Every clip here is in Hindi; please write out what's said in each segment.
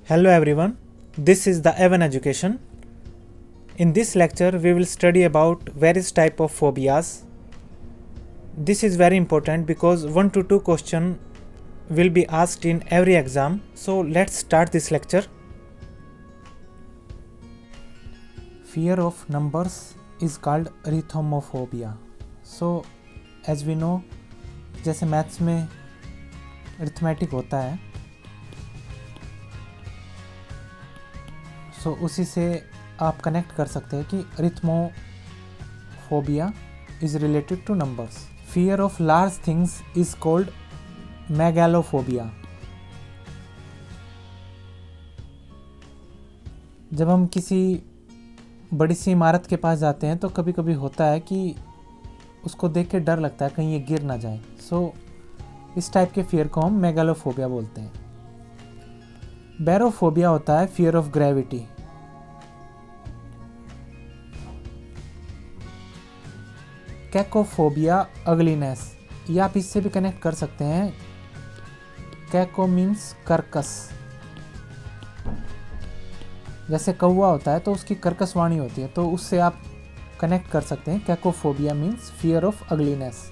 Hello everyone, this is the Evan Education. In this lecture, we will study about various type of phobias. This is very important because 1 to 2 question will be asked in every exam. So let's start this lecture. Fear of numbers is called arithmophobia. So as we know, जैसे मैथ्स में अरिथमेटिक होता है, सो उसी से आप कनेक्ट कर सकते हैं कि arithmophobia is related to numbers. Fear of large things is called megalophobia. जब हम किसी बड़ी सी इमारत के पास जाते हैं तो कभी कभी होता है कि उसको देख के डर लगता है कहीं ये गिर ना जाए. सो इस टाइप के फियर को हम मेगालोफोबिया बोलते हैं. बैरोफोबिया होता है फियर ऑफ ग्रेविटी. कैकोफोबिया अगलीनेस, ये आप इससे भी कनेक्ट कर सकते हैं. कैको मीन्स कर्कश. जैसे कौवा होता है तो उसकी कर्कश वाणी होती है, तो उससे आप कनेक्ट कर सकते हैं. Cacophobia means fear of ugliness.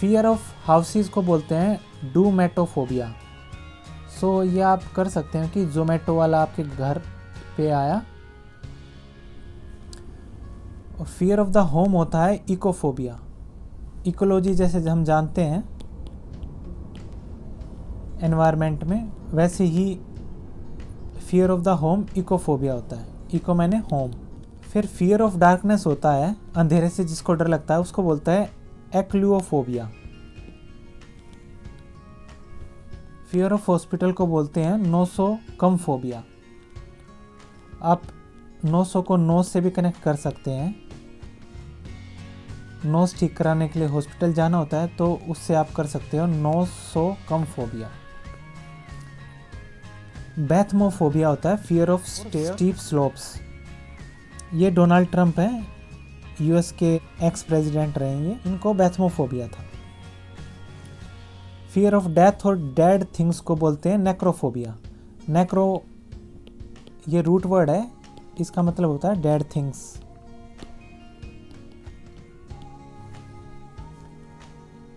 Fear of houses को बोलते हैं डूमेटोफोबिया. सो ये आप कर सकते हैं कि जोमेटो वाला आपके घर पे आया. और फियर ऑफ द होम होता है इकोफोबिया. इकोलॉजी जैसे हम जानते हैं एनवायरनमेंट में, वैसे ही फियर ऑफ द होम इकोफोबिया होता है. इको मैंने होम. फिर फियर ऑफ डार्कनेस होता है, अंधेरे से जिसको डर लगता है उसको बोलता है एक्लुओफोबिया. फियर ऑफ हॉस्पिटल को बोलते हैं नोसोकम्फोबिया. आप नोसो को नोस से भी कनेक्ट कर सकते हैं. नोस ठीक कराने के लिए हॉस्पिटल जाना होता है तो उससे आप कर सकते हो नोसोकम्फोबिया. बैथमोफोबिया होता है फियर ऑफ स्टीप स्लोप्स. ये डोनाल्ड ट्रंप हैं, यूएस के एक्स प्रेसिडेंट रहे हैं, इनको बैथमोफोबिया था. फियर ऑफ डेथ और डेड थिंग्स को बोलते हैं नेक्रोफोबिया. नेक्रो ये रूट वर्ड है, इसका मतलब होता है डेड थिंग्स.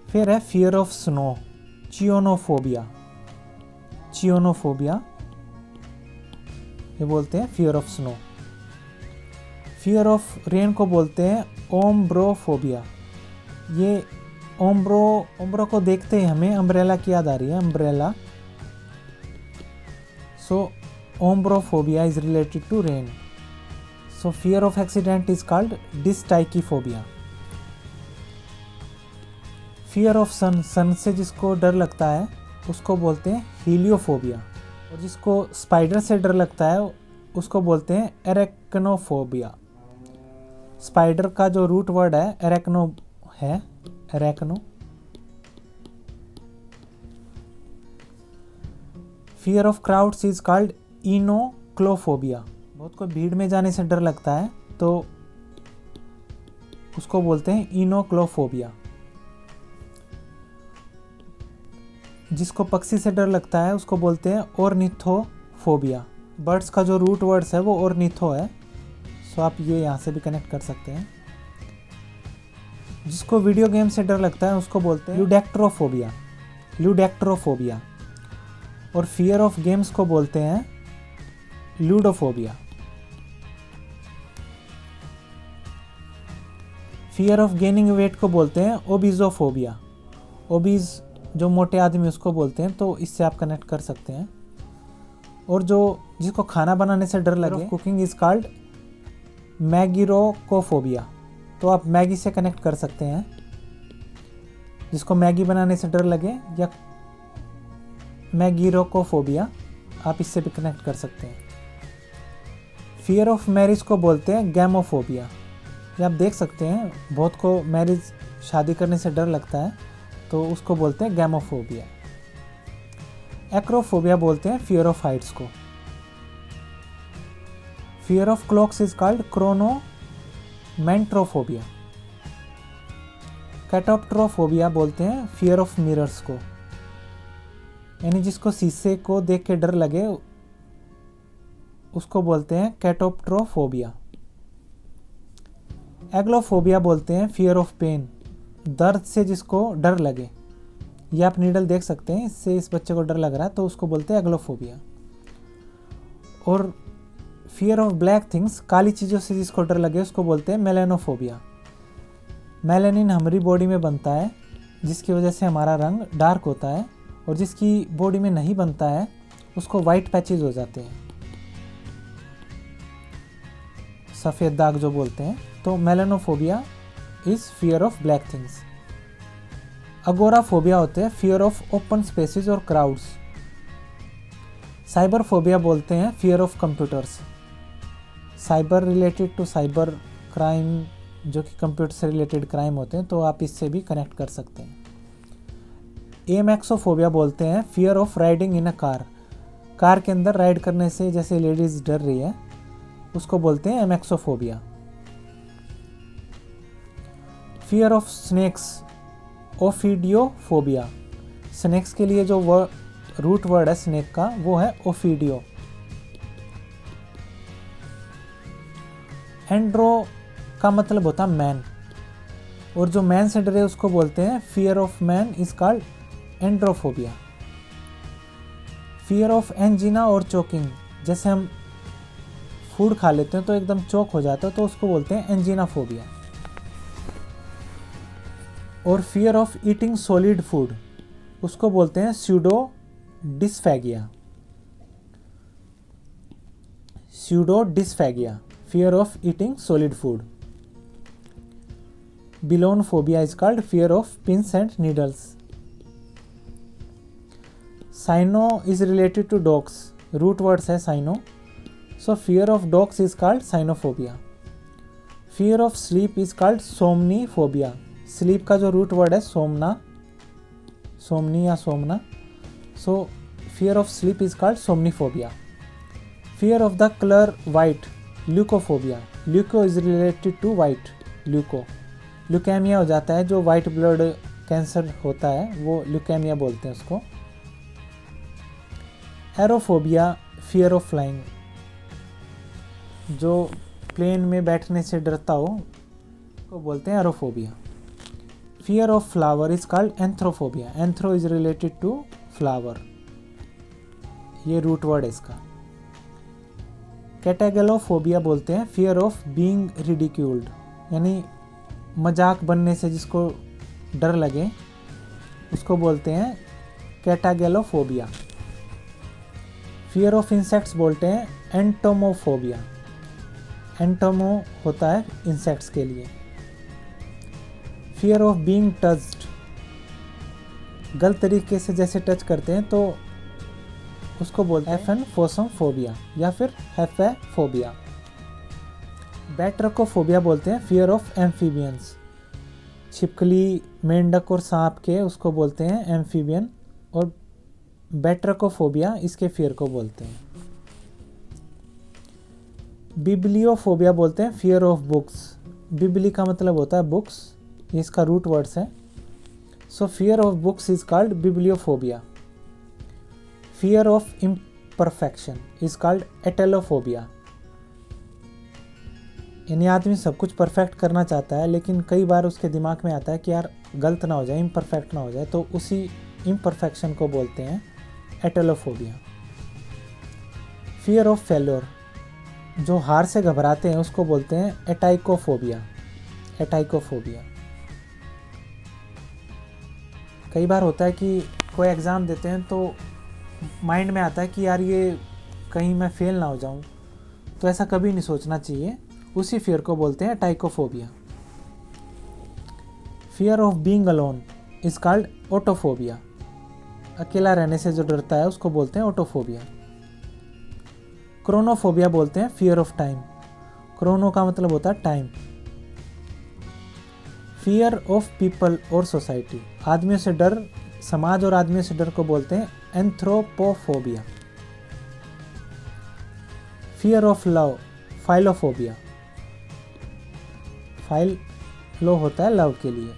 फिर है फियर ऑफ स्नो, चियोनोफोबिया. चियोनोफोबिया ये बोलते हैं fear of snow. Fear of rain को बोलते हैं ओम्ब्रोफोबिया. ये ओम्ब्रो को देखते ही हमें अम्ब्रेला की याद आ रही है, umbrella. So ombrophobia is related to rain. So fear of accident is called dystychiphobia. Fear of sun, sun से जिसको डर लगता है उसको बोलते हैं हीलियोफोबिया. और जिसको स्पाइडर से डर लगता है उसको बोलते हैं एरेक्नोफोबिया. स्पाइडर का जो रूट वर्ड है एरेक्नो है, arachno. Fear of crowds is called enochlophobia. बहुत को भीड़ में जाने से डर लगता है तो उसको बोलते हैं इनोक्लोफोबिया. जिसको पक्षी से डर लगता है उसको बोलते हैं ऑर्निथोफोबिया. बर्ड्स का जो रूट वर्ड्स है वो ऑर्निथो है, सो आप ये यहाँ से भी कनेक्ट कर सकते हैं. जिसको वीडियो गेम से डर लगता है उसको बोलते हैं ल्यूडेक्ट्रोफोबिया. ल्यूडेक्ट्रोफोबिया. और फियर ऑफ गेम्स को बोलते हैं लूडोफोबिया. फियर ऑफ गेनिंग वेट को बोलते हैं ओबिजोफोबिया. ओबीज जो मोटे आदमी उसको बोलते हैं, तो इससे आप कनेक्ट कर सकते हैं. और जो जिसको खाना बनाने से डर लगे, कुकिंग इज कॉल्ड मैगिरोकोफोबिया. तो आप मैगी से कनेक्ट कर सकते हैं. जिसको मैगी बनाने से डर लगे या मैगिरोकोफोबिया, आप इससे भी कनेक्ट कर सकते हैं. फियर ऑफ मैरिज को बोलते हैं गैमोफोबिया. ये आप देख सकते हैं, बहुत को मैरिज शादी करने से डर लगता है तो उसको बोलते हैं गैमोफोबिया. एक्रोफोबिया बोलते हैं फियर ऑफ हाइट्स को. Fear of clocks is called chronometrophobia. Catoptrophobia बोलते हैं फियर ऑफ मिरर्स को. यानी जिसको शीशे को देख के डर लगे उसको बोलते हैं कैटोप्ट्रोफोबिया। एग्लोफोबिया बोलते हैं फियर ऑफ पेन, दर्द से जिसको डर लगे। ये आप नीडल देख सकते हैं, इससे इस बच्चे को डर लग रहा है तो उसको बोलते हैं एग्लोफोबिया। और फियर ऑफ ब्लैक थिंग्स, काली चीज़ों से जिसको डर लगे उसको बोलते हैं मेलेनोफोबिया। मेलानिन हमारी बॉडी में बनता है जिसकी वजह से हमारा रंग डार्क होता है, और जिसकी बॉडी में नहीं बनता है उसको वाइट पैचेज हो जाते हैं, सफ़ेद दाग जो बोलते हैं। तो melanophobia is fear of black things. Agoraphobia होते हैं फियर ऑफ ओपन स्पेसेस और क्राउड्स। साइबर फोबिया बोलते हैं fear of computers. Cyber related to cyber crime, जो कि कंप्यूटर से रिलेटेड क्राइम होते हैं, तो आप इससे भी कनेक्ट कर सकते हैं। एमैक्सोफोबिया बोलते हैं fear of riding in a car. Car के अंदर राइड करने से जैसे लेडीज़ डर रही है उसको बोलते हैं amaxophobia. Fear of snakes, ophidiophobia. Snakes के लिए जो रूट वर्ड है स्नेक का वो है ओफिडियो। एंड्रो का मतलब होता है मैन, और जो मैन से डरे उसको बोलते हैं fear of man is called androphobia. Fear of angina और चोकिंग, जैसे हम फूड खा लेते हैं तो एकदम चोक हो जाता है तो उसको बोलते हैं एंजीना फोबिया। और fear of eating solid food उसको बोलते हैं pseudo dysphagia. Pseudo dysphagia, fear of eating solid food. Belonephobia is called fear of pins and needles. Cyno is related to dogs, root words है cyno, so fear of dogs is called cynophobia. Fear of sleep is called somniphobia. Sleep का जो रूट वर्ड है सोमना, सोमनी या somna, so fear of sleep is called सोमनीफोबिया। Fear of the colour white, leukophobia. Leuko is related to white, leuko leukaemia हो जाता है, जो वाइट ब्लड कैंसर होता है वो ल्यूकेमिया बोलते हैं उसको। एरोफोबिया, फियर ऑफ फ्लाइंग, जो प्लेन में बैठने से डरता हो को बोलते हैं aerophobia. Fear of flower is called anthrophobia. Anthro is related to flower, ये रूट वर्ड है इसका। कैटागेलोफोबिया बोलते हैं फियर ऑफ बीइंग रिडिक्यूल्ड, यानी मजाक बनने से जिसको डर लगे उसको बोलते हैं कैटागेलोफोबिया। फियर ऑफ इंसेक्ट्स बोलते हैं एंटोमोफोबिया। एंटोमो होता है इंसेक्ट्स के लिए। फियर ऑफ बीइंग टच्ड, गलत तरीके से जैसे टच करते हैं तो उसको बोलते हैं एफेनफोसोफोबिया या फिर हेफेफोबिया। बैट्रकोफोबिया बोलते हैं फियर ऑफ एम्फीबियंस। छिपकली, मेंढक और सांप के उसको बोलते हैं एम्फीबियन, और बैट्रकोफोबिया इसके फियर को बोलते हैं। बिब्लियोफोबिया बोलते हैं फियर ऑफ बुक्स। बिबली का मतलब होता है बुक्स, ये इसका रूट वर्ड्स है, so fear of books is called bibliophobia. Fear of imperfection is called atelophobia. यानी आदमी सब कुछ परफेक्ट करना चाहता है लेकिन कई बार उसके दिमाग में आता है कि यार गलत ना हो जाए, इम्परफेक्ट ना हो जाए, तो उसी इम्परफेक्शन को बोलते हैं एटेलोफोबिया। फियर ऑफ फेल्योर, जो हार से घबराते हैं उसको बोलते हैं एटाइकोफोबिया। एटाइकोफोबिया। कई बार होता है कि कोई एग्ज़ाम देते हैं तो माइंड में आता है कि यार ये कहीं मैं फेल ना हो जाऊं, तो ऐसा कभी नहीं सोचना चाहिए, उसी फियर को बोलते हैं tychophobia. Fear of being alone is called autophobia. अकेला रहने से जो डरता है उसको बोलते हैं ओटोफोबिया। क्रोनोफोबिया बोलते हैं फियर ऑफ टाइम। क्रोनो का मतलब होता है टाइम। फियर ऑफ पीपल और सोसाइटी, आदमियों से डर, समाज और आदमियों से डर को बोलते हैं anthropophobia. Fear of love, philophobia. Philo होता है लव के लिए,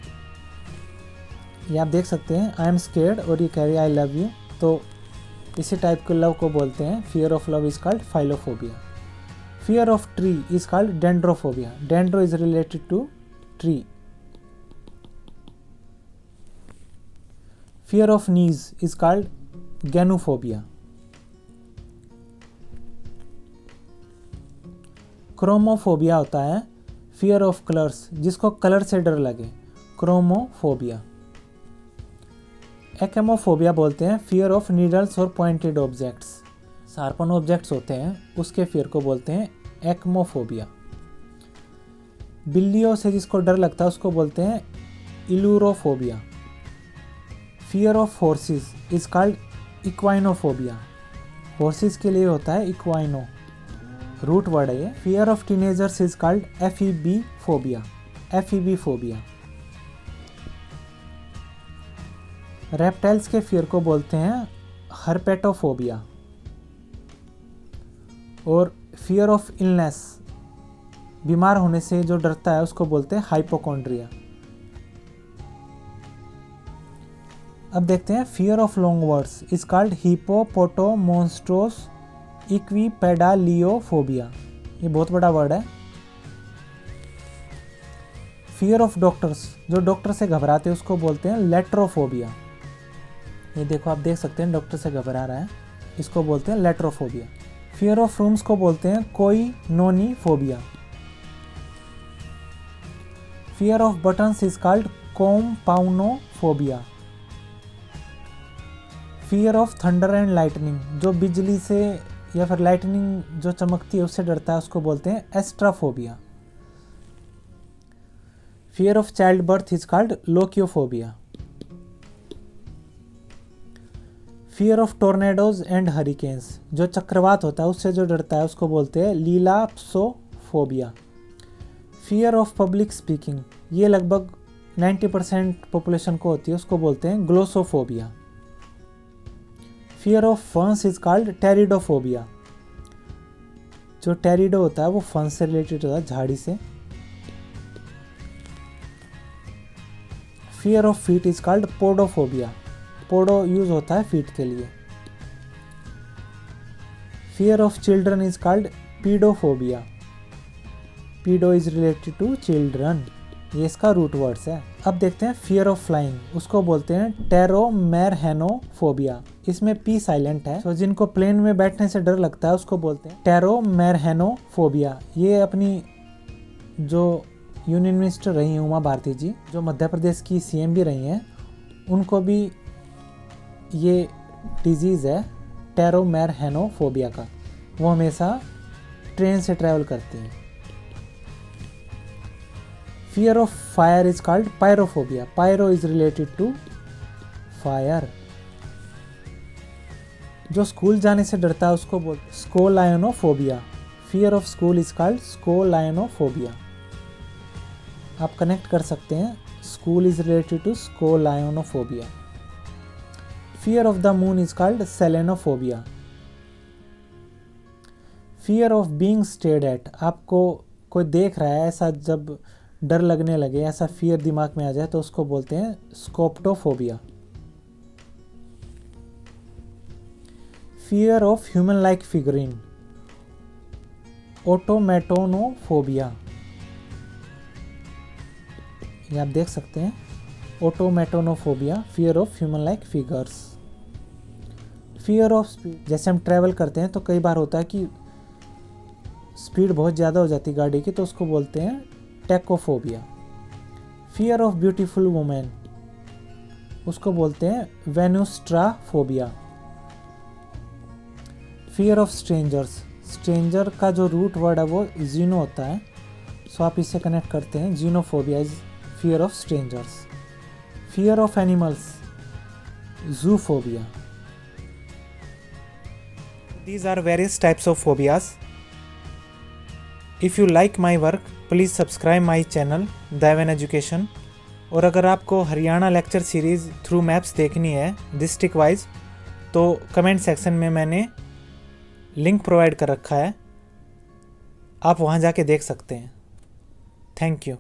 ये आप देख सकते हैं, आई एम स्केर्ड और ये कह रही है आई लव यू, तो इसी टाइप के लव को बोलते हैं fear of love is called philophobia. Fear of tree is called dendrophobia. Dendro is related to tree. Fear of knees is called ganophobia. Chromophobia होता है फियर ऑफ कलर्स, जिसको कलर से डर लगे, क्रोमोफोबिया। एक्मोफोबिया बोलते हैं फियर ऑफ नीडल्स और पॉइंटेड ऑब्जेक्ट्स। शार्पन ऑब्जेक्ट्स होते हैं उसके फियर को बोलते हैं एक्मोफोबिया। बिल्लियों से जिसको डर लगता है उसको बोलते हैं ailurophobia. Fear of horses is called equinophobia. Horses के लिए होता है इक्वाइनो, रूट वर्ड है ये। Fear of teenagers is called ephebi phobia. Ephebi phobia. Reptiles के फियर को बोलते हैं हर्पेटोफोबिया। और फियर ऑफ इलनेस, बीमार होने से जो डरता है उसको बोलते हैं हाइपोकॉन्ड्रिया। अब देखते हैं fear of long words is called hippopotomonstrose sesquipedaliophobia. ये बहुत बड़ा वर्ड है। फियर ऑफ डॉक्टर्स, जो डॉक्टर से घबराते हैं उसको बोलते हैं लेट्रोफोबिया। ये देखो आप देख सकते हैं डॉक्टर से घबरा रहा है, इसको बोलते हैं लेट्रोफोबिया। फियर ऑफ रूम्स को बोलते हैं koinoniphobia. Fear of buttons is called koumpounophobia. Fear of thunder and lightning, जो बिजली से या फिर लाइटनिंग जो चमकती है उससे डरता है उसको बोलते हैं astraphobia. Fear of child birth is called lockiophobia. Fear of tornadoes and hurricanes, जो चक्रवात होता है उससे जो डरता है उसको बोलते हैं लीलाप्सोफोबिया। फियर ऑफ पब्लिक स्पीकिंग, ये लगभग 90% पॉपुलेशन को होती है, उसको बोलते हैं ग्लोसोफोबिया। फियर ऑफ फंस इज कॉल्ड टेरिडोफोबिया। जो टेरिडो होता है वो फंस से रिलेटेड होता है, झाड़ी से। Fear of feet is called podophobia. Podo use होता है फीट के लिए। Fear of children is called paedophobia. Pedo is related to children, ये इसका रूट वर्ड्स है। अब देखते हैं फियर ऑफ फ्लाइंग, उसको बोलते हैं टेरोमेरहेनोफोबिया। इसमें पी साइलेंट है, तो जिनको प्लेन में बैठने से डर लगता है उसको बोलते हैं टेरोमेरहेनोफोबिया। ये अपनी जो यूनियन मिनिस्टर रही हैं उमा भारती जी, जो मध्य प्रदेश की सीएम भी रही हैं, उनको भी ये डिजीज़ है टेरोमेरहेनोफोबिया का। वो हमेशा ट्रेन से ट्रैवल करती हैं। Fear of fire is called pyrophobia. Pyro is related to fire. जो स्कूल जाने से डरता है उसको बोलते scolionophobia. Fear of school is called scolionophobia. आप कनेक्ट कर सकते हैं, school is related to scolionophobia. Fear of the moon is called selenophobia. Fear of being stared at, आपको कोई देख रहा है ऐसा जब डर लगने लगे, ऐसा फियर दिमाग में आ जाए तो उसको बोलते हैं scoptophobia. Fear of human like figurine, automatonophobia. ये आप देख सकते हैं automatonophobia, fear of human like figures. Fear of speed, जैसे हम ट्रैवल करते हैं तो कई बार होता है कि स्पीड बहुत ज़्यादा हो जाती है गाड़ी की, तो उसको बोलते हैं टेकोफोबिया। फियर ऑफ ब्यूटीफुल वुमेन, उसको बोलते हैं वेनुस्ट्राफोबिया। फियर ऑफ स्ट्रेंजर्स, स्ट्रेंजर का जो रूट वर्ड है वो जीनो होता है, सो आप इससे कनेक्ट करते हैं, xenophobia is fear of strangers. Fear of animals, zoophobia. These are various types of phobias. If you like my work, please subscribe my channel Daivan Education. और अगर आपको Haryana lecture series through maps देखनी है डिस्ट्रिक्ट वाइज, तो कमेंट सेक्शन में मैंने लिंक प्रोवाइड कर रखा है, आप वहाँ जाके देख सकते हैं। Thank you.